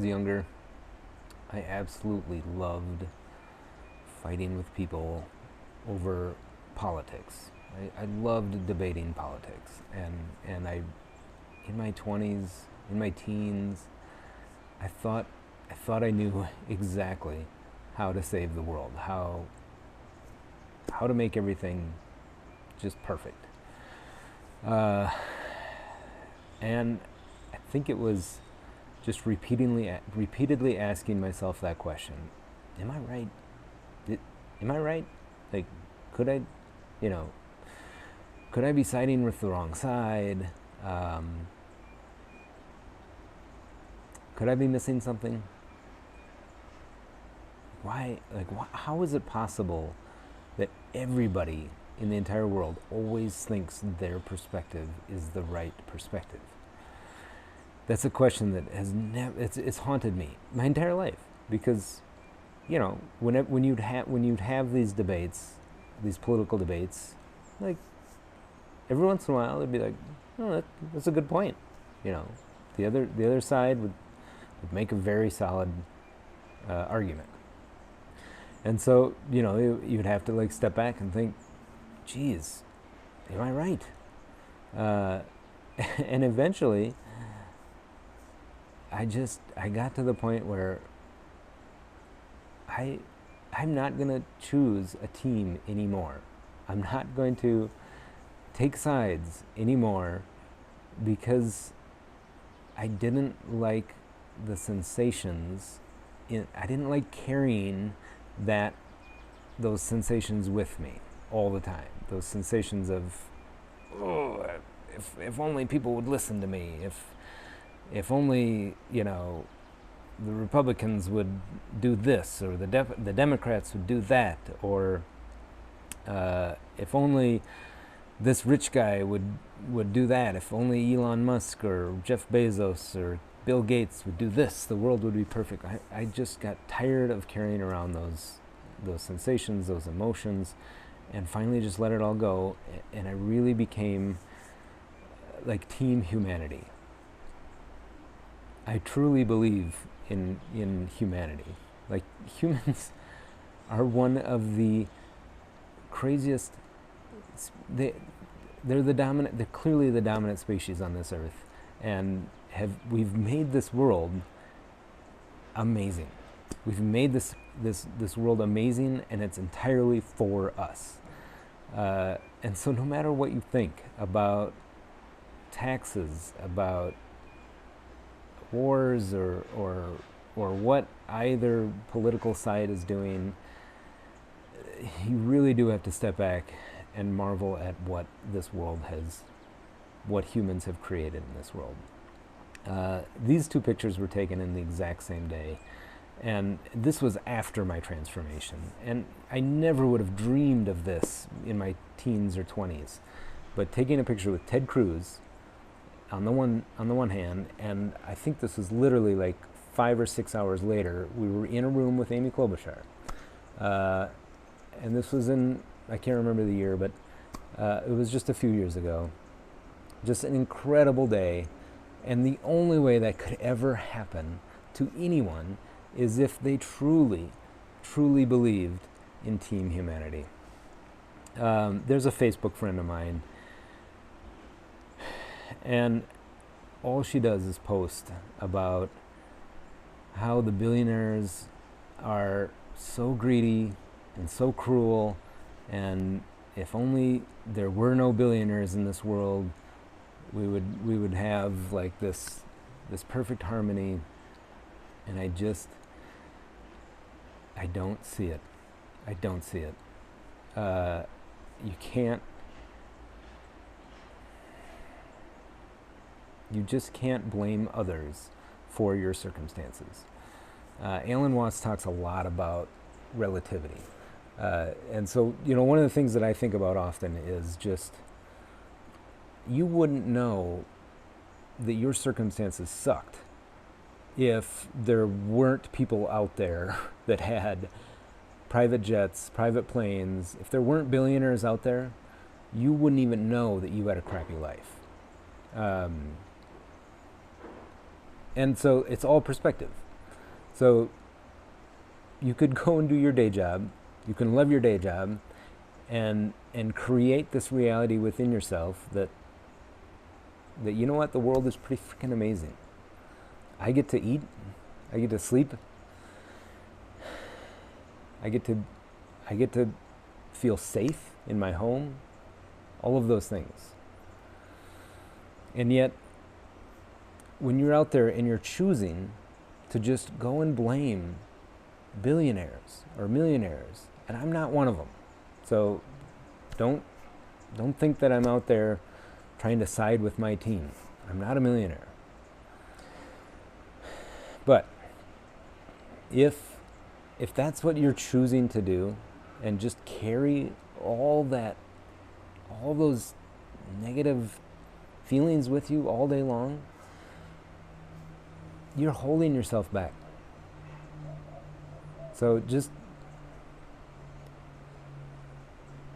was younger, I absolutely loved fighting with people over politics. I loved debating politics, and in my 20s, in my teens, I thought I knew exactly how to save the world, how to make everything just perfect. And I think it was just repeatedly asking myself that question: Am I right? Am I right? Like, could I, you know, could I be siding with the wrong side? Could I be missing something? Why? Like, how is it possible that everybody in the entire world always thinks their perspective is the right perspective? That's a question that has it's haunted me my entire life, because, you know, when you'd have these debates, these political debates, like, every once in a while it'd be like, oh, that's a good point. You know, the other side would make a very solid argument. And so, you know, you'd have to, like, step back and think, geez, am I right? And eventually, I got to the point where I'm not going to choose a team anymore. I'm not going to take sides anymore, because I didn't like the sensations. I didn't like carrying those sensations with me all the time. Those sensations of, oh, if only people would listen to me. If only, you know, the Republicans would do this, or the Democrats would do that, or if only this rich guy would do that, if only Elon Musk or Jeff Bezos or Bill Gates would do this, the world would be perfect. I just got tired of carrying around those sensations, those emotions, and finally just let it all go. And I really became like Team Humanity. I truly believe in humanity. Like, humans are one of the craziest. They're clearly the dominant species on this earth, and we've made this world amazing. We've made this world amazing, and it's entirely for us. And so, no matter what you think about taxes, about wars, or what either political side is doing, you really do have to step back and marvel at what this world what humans have created in this world. These two pictures were taken in the exact same day, and this was after my transformation. And I never would have dreamed of this in my teens or 20s. But taking a picture with Ted Cruz on the one hand, and I think this was literally like 5 or 6 hours later, we were in a room with Amy Klobuchar. And this was I can't remember the year, but it was just a few years ago. Just an incredible day. And the only way that could ever happen to anyone is if they truly, truly believed in Team Humanity. There's a Facebook friend of mine, and all she does is post about how the billionaires are so greedy and so cruel, and if only there were no billionaires in this world, we would have like this perfect harmony. And I don't see it. I don't see it. You just can't blame others for your circumstances. Alan Watts talks a lot about relativity. And so, you know, one of the things that I think about often is just, you wouldn't know that your circumstances sucked if there weren't people out there that had private jets, private planes. If there weren't billionaires out there, you wouldn't even know that you had a crappy life. And so it's all perspective. So you could go and do your day job, you can love your day job, and create this reality within yourself that you know what, the world is pretty freaking amazing. I get to eat, I get to sleep, I get to feel safe in my home, all of those things. And yet, when you're out there and you're choosing to just go and blame billionaires or millionaires, and I'm not one of them, so don't think that I'm out there trying to side with my team. I'm not a millionaire. But if that's what you're choosing to do, and just carry all those negative feelings with you all day long, you're holding yourself back. So just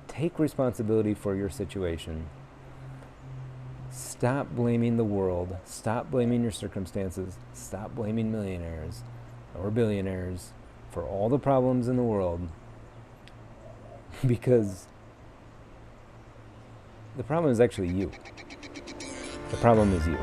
take responsibility for your situation. Stop blaming the world. Stop blaming your circumstances. Stop blaming millionaires or billionaires for all the problems in the world, because the problem is actually you. The problem is you.